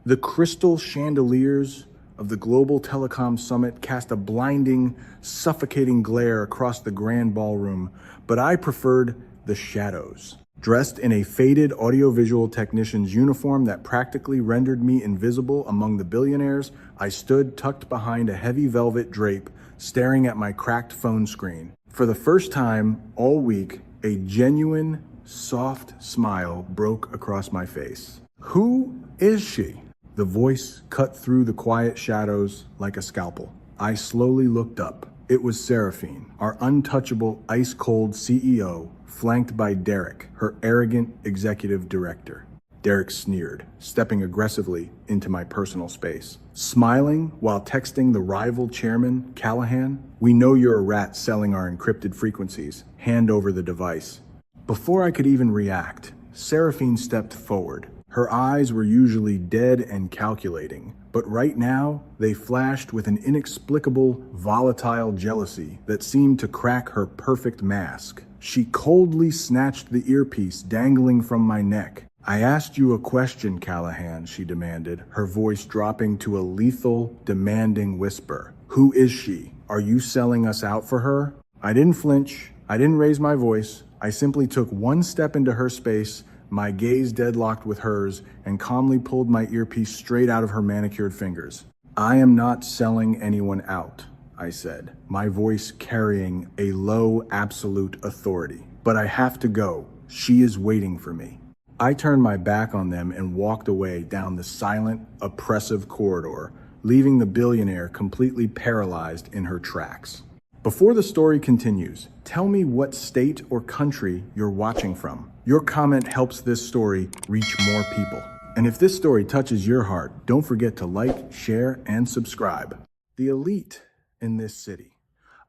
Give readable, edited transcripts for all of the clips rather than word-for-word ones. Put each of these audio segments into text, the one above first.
The crystal chandeliers of the Global Telecom Summit cast a blinding, suffocating glare across the grand ballroom, but I preferred the shadows. Dressed in a faded audiovisual technician's uniform that practically rendered me invisible among the billionaires, I stood tucked behind a heavy velvet drape, staring at my cracked phone screen. For the first time all week, a genuine, soft smile broke across my face. Who is she? The voice cut through the quiet shadows like a scalpel. I slowly looked up. It was Seraphine, our untouchable, ice-cold CEO, flanked by Derek, her arrogant executive director. Derek sneered, stepping aggressively into my personal space. Smiling while texting the rival chairman, Callahan, "We know you're a rat selling our encrypted frequencies. Hand over the device." Before I could even react, Seraphine stepped forward. Her eyes were usually dead and calculating, but right now they flashed with an inexplicable, volatile jealousy that seemed to crack her perfect mask. She coldly snatched the earpiece dangling from my neck. "I asked you a question, Callahan," she demanded, her voice dropping to a lethal, demanding whisper. "Who is she? Are you selling us out for her?" I didn't flinch. I didn't raise my voice. I simply took one step into her space, my gaze deadlocked with hers, and calmly pulled my earpiece straight out of her manicured fingers. "I am not selling anyone out," I said, my voice carrying a low, absolute authority. "But I have to go. She is waiting for me." I turned my back on them and walked away down the silent, oppressive corridor, leaving the billionaire completely paralyzed in her tracks. Before the story continues, tell me what state or country you're watching from. Your comment helps this story reach more people. And if this story touches your heart, don't forget to like, share, and subscribe. The elite in this city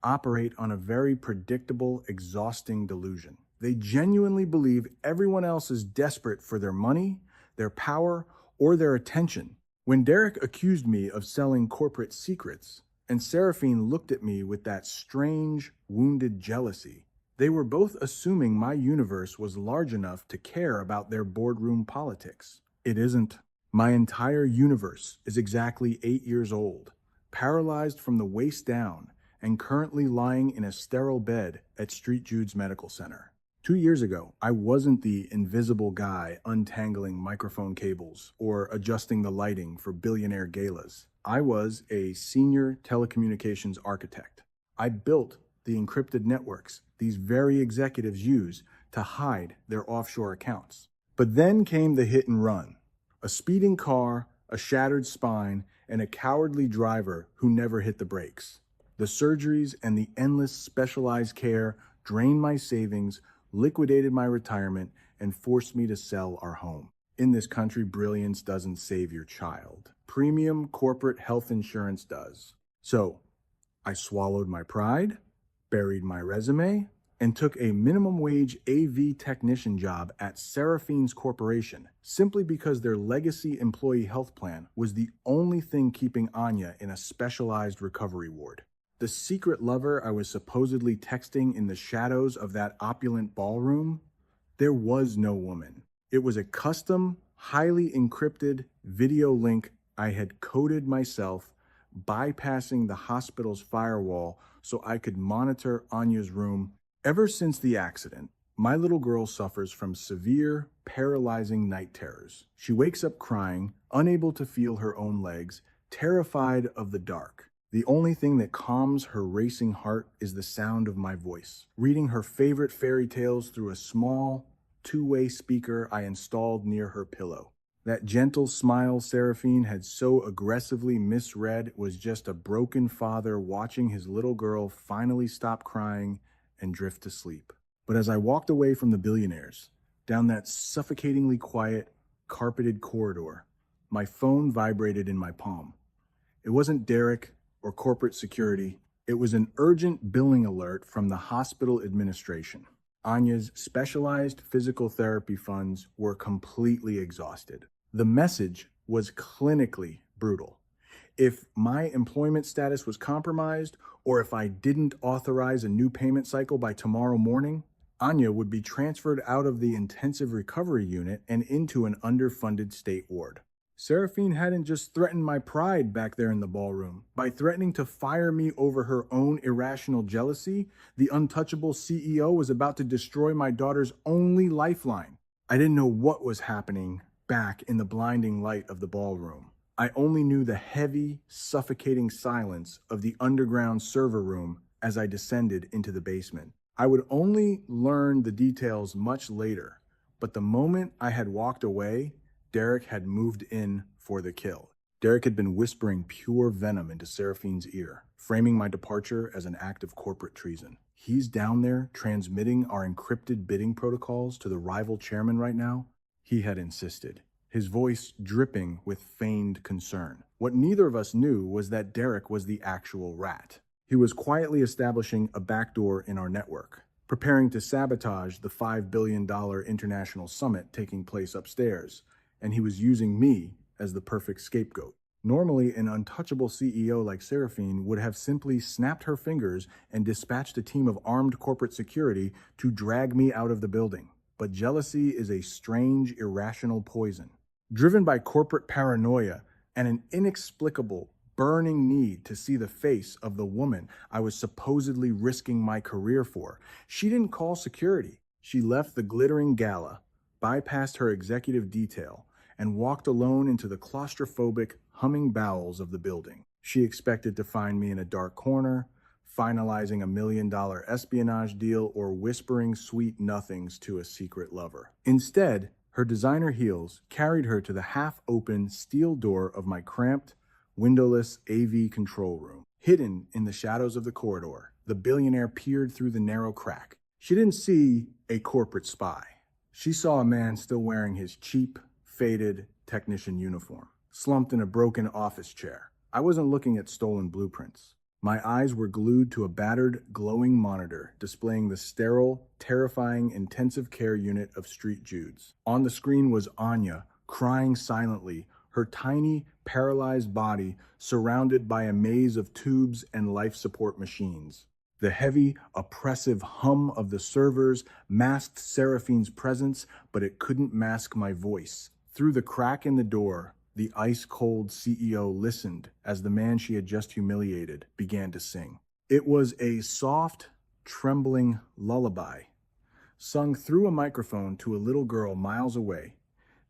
operate on a very predictable, exhausting delusion. They genuinely believe everyone else is desperate for their money, their power, or their attention. When Derek accused me of selling corporate secrets, and Seraphine looked at me with that strange, wounded jealousy, they were both assuming my universe was large enough to care about their boardroom politics. It isn't. My entire universe is exactly 8 years old, paralyzed from the waist down, and currently lying in a sterile bed at St. Jude's Medical Center. 2 years ago, I wasn't the invisible guy untangling microphone cables or adjusting the lighting for billionaire galas. I was a senior telecommunications architect. I built the encrypted networks these very executives use to hide their offshore accounts. But then came the hit and run. A speeding car, a shattered spine, and a cowardly driver who never hit the brakes. The surgeries and the endless specialized care drained my savings, liquidated my retirement, and forced me to sell our home. In this country, brilliance doesn't save your child. Premium corporate health insurance does. So, I swallowed my pride, buried my resume, and took a minimum wage AV technician job at Seraphine's Corporation, simply because their legacy employee health plan was the only thing keeping Anya in a specialized recovery ward. The secret lover I was supposedly texting in the shadows of that opulent ballroom, there was no woman. It was a custom, highly encrypted video link I had coded myself, bypassing the hospital's firewall so I could monitor Anya's room. Ever since the accident, my little girl suffers from severe, paralyzing night terrors. She wakes up crying, unable to feel her own legs, terrified of the dark. The only thing that calms her racing heart is the sound of my voice, reading her favorite fairy tales through a small, two-way speaker I installed near her pillow. That gentle smile Seraphine had so aggressively misread was just a broken father watching his little girl finally stop crying and drift to sleep. But as I walked away from the billionaires, down that suffocatingly quiet, carpeted corridor, my phone vibrated in my palm. It wasn't Derek or corporate security. It was an urgent billing alert from the hospital administration. Anya's specialized physical therapy funds were completely exhausted. The message was clinically brutal. If my employment status was compromised, or if I didn't authorize a new payment cycle by tomorrow morning, Anya would be transferred out of the intensive recovery unit and into an underfunded state ward. Seraphine hadn't just threatened my pride back there in the ballroom. By threatening to fire me over her own irrational jealousy, the untouchable CEO was about to destroy my daughter's only lifeline. I didn't know what was happening back in the blinding light of the ballroom. I only knew the heavy, suffocating silence of the underground server room as I descended into the basement. I would only learn the details much later, but the moment I had walked away, Derek had moved in for the kill. Derek had been whispering pure venom into Seraphine's ear, framing my departure as an act of corporate treason. He's down there transmitting our encrypted bidding protocols to the rival chairman right now, he had insisted, his voice dripping with feigned concern. What neither of us knew was that Derek was the actual rat. He was quietly establishing a backdoor in our network, preparing to sabotage the $5 billion international summit taking place upstairs, and he was using me as the perfect scapegoat. Normally, an untouchable CEO like Seraphine would have simply snapped her fingers and dispatched a team of armed corporate security to drag me out of the building. But jealousy is a strange, irrational poison. Driven by corporate paranoia and an inexplicable, burning need to see the face of the woman I was supposedly risking my career for, she didn't call security. She left the glittering gala, bypassed her executive detail, and walked alone into the claustrophobic, humming bowels of the building. She expected to find me in a dark corner, finalizing $1 million espionage deal or whispering sweet nothings to a secret lover. Instead, her designer heels carried her to the half-open steel door of my cramped, windowless AV control room. Hidden in the shadows of the corridor, the billionaire peered through the narrow crack. She didn't see a corporate spy. She saw a man still wearing his cheap, faded technician uniform, slumped in a broken office chair. I wasn't looking at stolen blueprints. My eyes were glued to a battered, glowing monitor displaying the sterile, terrifying intensive care unit of Street Jude's. On the screen was Anya, crying silently, her tiny, paralyzed body surrounded by a maze of tubes and life support machines. The heavy, oppressive hum of the servers masked Seraphine's presence, but it couldn't mask my voice. Through the crack in the door, the ice-cold CEO listened as the man she had just humiliated began to sing. It was a soft, trembling lullaby, sung through a microphone to a little girl miles away,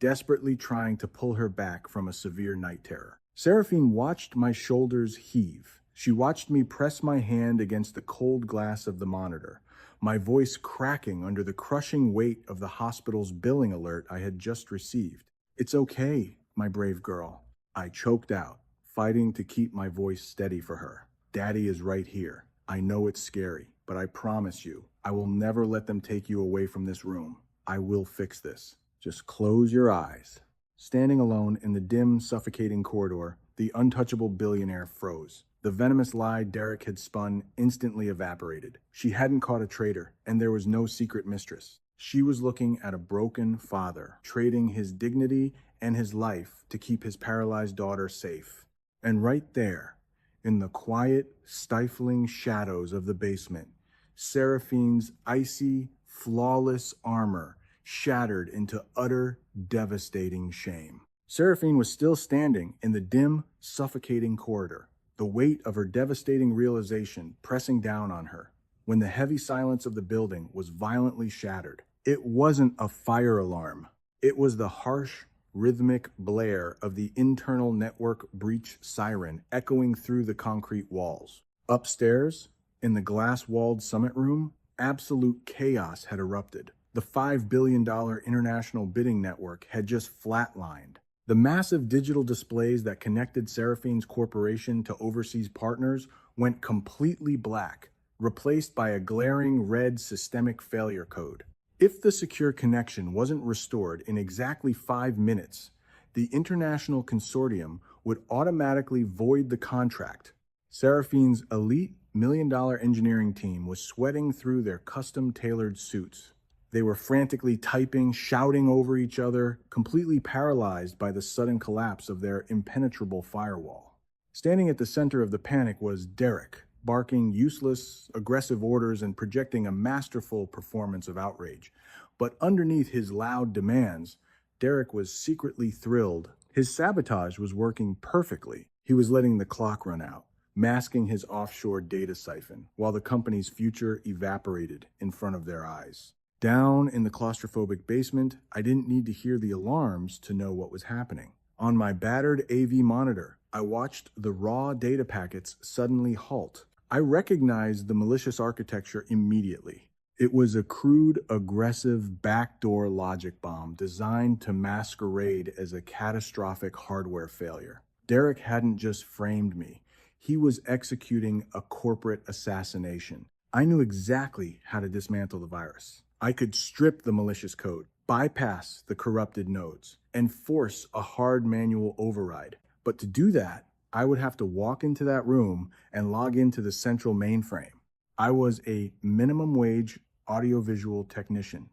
desperately trying to pull her back from a severe night terror. Seraphine watched my shoulders heave. She watched me press my hand against the cold glass of the monitor, my voice cracking under the crushing weight of the hospital's billing alert I had just received. "It's okay, my brave girl," I choked out, fighting to keep my voice steady for her. "Daddy is right here. I know it's scary, but I promise you, I will never let them take you away from this room. I will fix this. Just close your eyes." Standing alone in the dim, suffocating corridor, the untouchable billionaire froze. The venomous lie Derek had spun instantly evaporated. She hadn't caught a traitor, and there was no secret mistress. She was looking at a broken father, trading his dignity and his life to keep his paralyzed daughter safe. And right there, in the quiet, stifling shadows of the basement, Seraphine's icy, flawless armor shattered into utter, devastating shame. Seraphine was still standing in the dim, suffocating corridor, the weight of her devastating realization pressing down on her, when the heavy silence of the building was violently shattered. It wasn't a fire alarm. It was the harsh, rhythmic blare of the internal network breach siren echoing through the concrete walls. Upstairs, in the glass-walled summit room, absolute chaos had erupted. The $5 billion international bidding network had just flatlined. The massive digital displays that connected Seraphine's corporation to overseas partners went completely black, replaced by a glaring red systemic failure code. If the secure connection wasn't restored in exactly 5 minutes, the international consortium would automatically void the contract. Seraphine's elite million-dollar engineering team was sweating through their custom-tailored suits. They were frantically typing, shouting over each other, completely paralyzed by the sudden collapse of their impenetrable firewall. Standing at the center of the panic was Derek, barking useless, aggressive orders and projecting a masterful performance of outrage. But underneath his loud demands, Derek was secretly thrilled His sabotage was working perfectly. He was letting the clock run out, masking his offshore data siphon, while the company's future evaporated in front of their eyes. Down in the claustrophobic basement, I didn't need to hear the alarms to know what was happening. On my battered AV monitor, I watched the raw data packets suddenly halt. I recognized the malicious architecture immediately. It was a crude, aggressive backdoor logic bomb designed to masquerade as a catastrophic hardware failure. Derek hadn't just framed me. He was executing a corporate assassination. I knew exactly how to dismantle the virus. I could strip the malicious code, bypass the corrupted nodes, and force a hard manual override. But to do that, I would have to walk into that room and log into the central mainframe. I was a minimum wage audiovisual technician.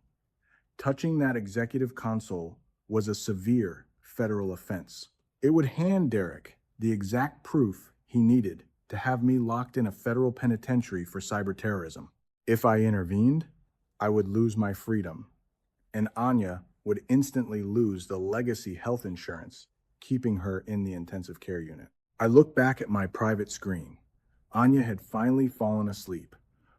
Touching that executive console was a severe federal offense. It would hand Derek the exact proof he needed to have me locked in a federal penitentiary for cyber terrorism. If I intervened, I would lose my freedom, and Anya would instantly lose the legacy health insurance, keeping her in the intensive care unit. I looked back at my private screen. Anya had finally fallen asleep,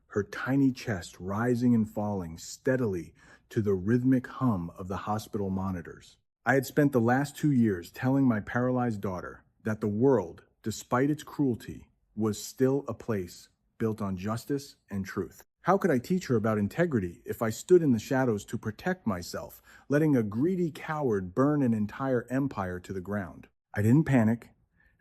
her tiny chest rising and falling steadily to the rhythmic hum of the hospital monitors. I had spent the last 2 years telling my paralyzed daughter that the world, despite its cruelty, was still a place built on justice and truth. How could I teach her about integrity if I stood in the shadows to protect myself, letting a greedy coward burn an entire empire to the ground? I didn't panic,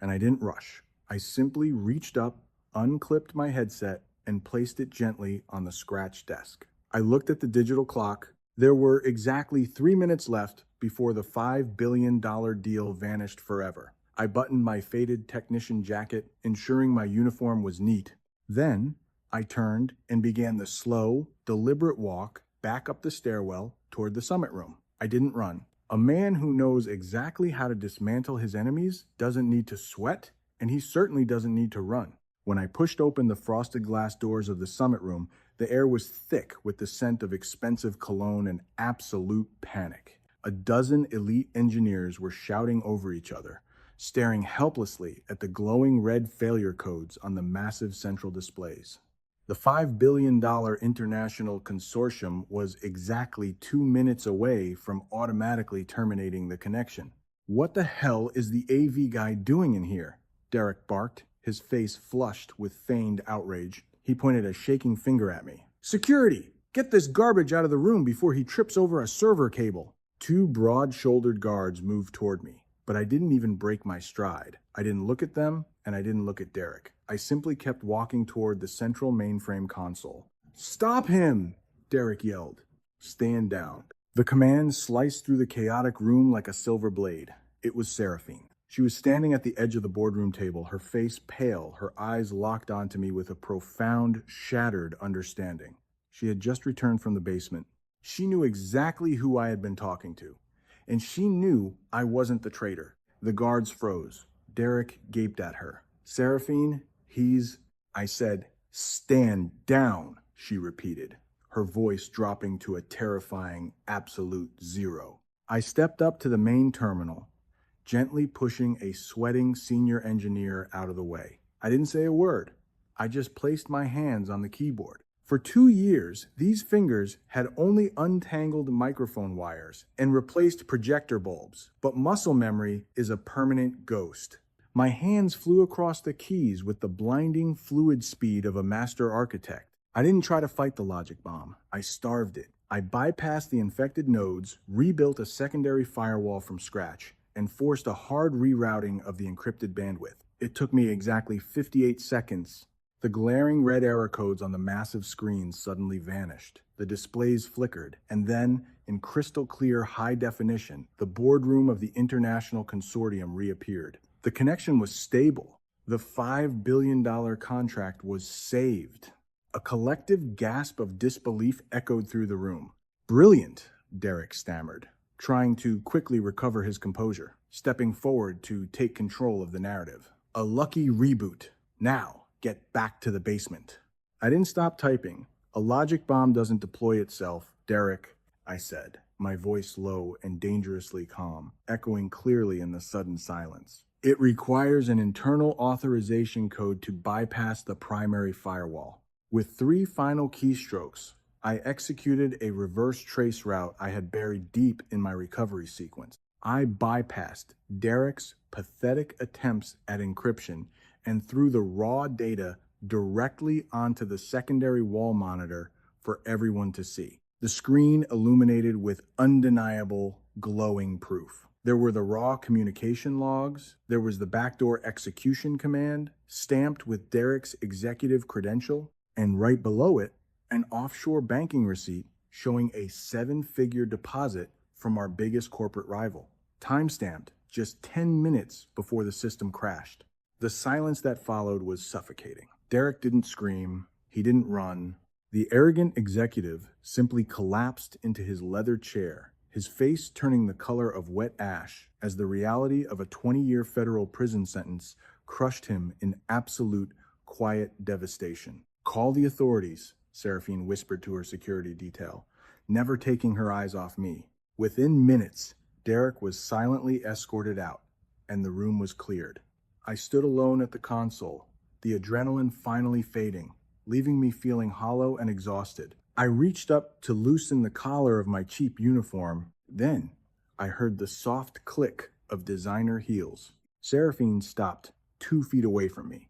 and I didn't rush. I simply reached up, unclipped my headset, and placed it gently on the scratch desk. I looked at the digital clock. There were exactly 3 minutes left before the $5 billion deal vanished forever. I buttoned my faded technician jacket, ensuring my uniform was neat. Then, I turned and began the slow, deliberate walk back up the stairwell toward the summit room. I didn't run. A man who knows exactly how to dismantle his enemies doesn't need to sweat, and he certainly doesn't need to run. When I pushed open the frosted glass doors of the summit room, the air was thick with the scent of expensive cologne and absolute panic. A dozen elite engineers were shouting over each other, staring helplessly at the glowing red failure codes on the massive central displays. The $5 billion international consortium was exactly 2 minutes away from automatically terminating the connection. "What the hell is the AV guy doing in here?" Derek barked, his face flushed with feigned outrage. He pointed a shaking finger at me. "Security! Get this garbage out of the room before he trips over a server cable." 2 broad-shouldered guards moved toward me, but I didn't even break my stride. I didn't look at them, and I didn't look at Derek. I simply kept walking toward the central mainframe console. "Stop him!" Derek yelled. "Stand down." The command sliced through the chaotic room like a silver blade. It was Seraphine. She was standing at the edge of the boardroom table, her face pale, her eyes locked onto me with a profound, shattered understanding. She had just returned from the basement. She knew exactly who I had been talking to, and she knew I wasn't the traitor. The guards froze. Derek gaped at her. "Seraphine, I said, "Stand down," she repeated, her voice dropping to a terrifying absolute zero. I stepped up to the main terminal, gently pushing a sweating senior engineer out of the way. I didn't say a word. I just placed my hands on the keyboard. For 2 years, these fingers had only untangled microphone wires and replaced projector bulbs, but muscle memory is a permanent ghost. My hands flew across the keys with the blinding fluid speed of a master architect. I didn't try to fight the logic bomb. I starved it. I bypassed the infected nodes, rebuilt a secondary firewall from scratch, and forced a hard rerouting of the encrypted bandwidth. It took me exactly 58 seconds. The glaring red error codes on the massive screens suddenly vanished. The displays flickered, and then, in crystal clear high definition, the boardroom of the international consortium reappeared. The connection was stable. The $5 billion contract was saved. A collective gasp of disbelief echoed through the room. "Brilliant," Derek stammered, trying to quickly recover his composure, stepping forward to take control of the narrative. "A lucky reboot. Now, get back to the basement." I didn't stop typing. "A logic bomb doesn't deploy itself, Derek," I said. my voice low and dangerously calm, echoing clearly in the sudden silence. It requires an internal authorization code to bypass the primary firewall. With 3 final keystrokes, I executed a reverse trace route I had buried deep in my recovery sequence. I bypassed Derek's pathetic attempts at encryption and threw the raw data directly onto the secondary wall monitor for everyone to see. The screen illuminated with undeniable, glowing proof. There were the raw communication logs, there was the backdoor execution command, stamped with Derek's executive credential, and right below it, an offshore banking receipt showing a 7-figure deposit from our biggest corporate rival, timestamped just 10 minutes before the system crashed. The silence that followed was suffocating. Derek didn't scream, he didn't run. The arrogant executive simply collapsed into his leather chair, his face turning the color of wet ash as the reality of a 20-year federal prison sentence crushed him in absolute, quiet devastation. "Call the authorities," Seraphine whispered to her security detail, never taking her eyes off me. Within minutes, Derek was silently escorted out, and the room was cleared. I stood alone at the console, the adrenaline finally fading, leaving me feeling hollow and exhausted. I reached up to loosen the collar of my cheap uniform. Then, I heard the soft click of designer heels. Seraphine stopped 2 feet away from me.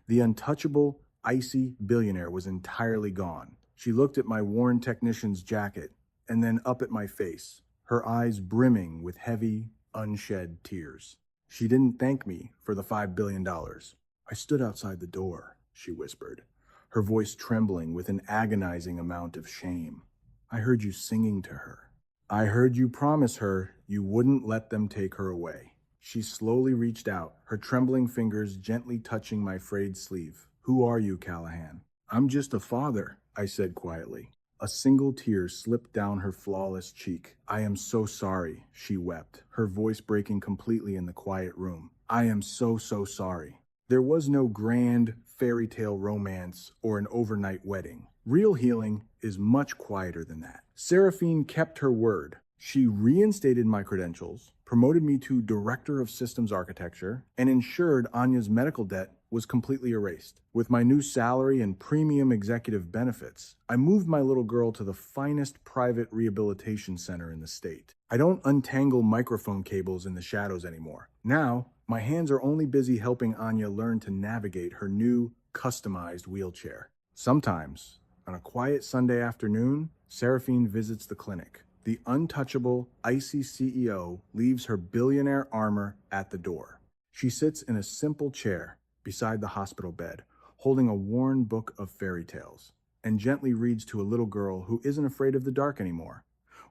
The untouchable, icy billionaire was entirely gone. She looked at my worn technician's jacket and then up at my face, her eyes brimming with heavy, unshed tears. She didn't thank me for the $5 billion. "I stood outside the door," she whispered, her voice trembling with an agonizing amount of shame. "I heard you singing to her. I heard you promise her you wouldn't let them take her away." She slowly reached out, her trembling fingers gently touching my frayed sleeve. "Who are you, Callahan?" "I'm just a father," I said quietly. A single tear slipped down her flawless cheek. "I am so sorry," she wept, her voice breaking completely in the quiet room. "I am so sorry." There was no grand fairy tale romance or an overnight wedding. Real healing is much quieter than that. Seraphine kept her word. She reinstated my credentials, promoted me to Director of Systems Architecture, and ensured Anya's medical debt was completely erased. With my new salary and premium executive benefits, I moved my little girl to the finest private rehabilitation center in the state. I don't untangle microphone cables in the shadows anymore. Now, my hands are only busy helping Anya learn to navigate her new, customized wheelchair. Sometimes, on a quiet Sunday afternoon, Seraphine visits the clinic. The untouchable, icy CEO leaves her billionaire armor at the door. She sits in a simple chair beside the hospital bed, holding a worn book of fairy tales, and gently reads to a little girl who isn't afraid of the dark anymore,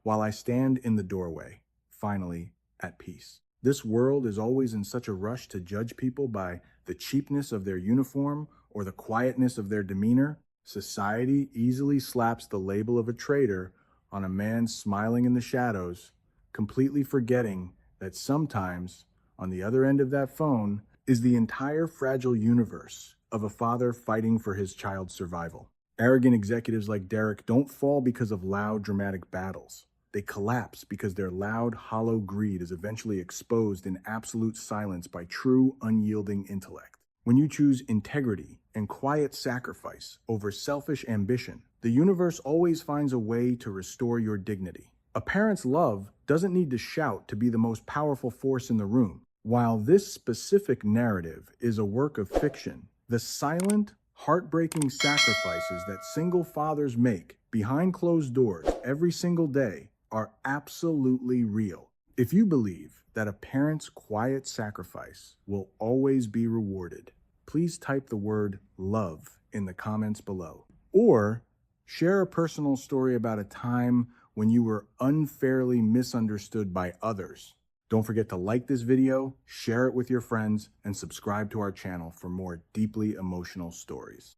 while I stand in the doorway, finally at peace. This world is always in such a rush to judge people by the cheapness of their uniform or the quietness of their demeanor. Society easily slaps the label of a traitor on a man smiling in the shadows, completely forgetting that sometimes, on the other end of that phone, is the entire fragile universe of a father fighting for his child's survival. Arrogant executives like Derek don't fall because of loud, dramatic battles. They collapse because their loud, hollow greed is eventually exposed in absolute silence by true, unyielding intellect. When you choose integrity and quiet sacrifice over selfish ambition, the universe always finds a way to restore your dignity. A parent's love doesn't need to shout to be the most powerful force in the room. While this specific narrative is a work of fiction, the silent, heartbreaking sacrifices that single fathers make behind closed doors every single day are absolutely real. If you believe that a parent's quiet sacrifice will always be rewarded, please type the word love in the comments below. Or share a personal story about a time when you were unfairly misunderstood by others. Don't forget to like this video, share it with your friends, and subscribe to our channel for more deeply emotional stories.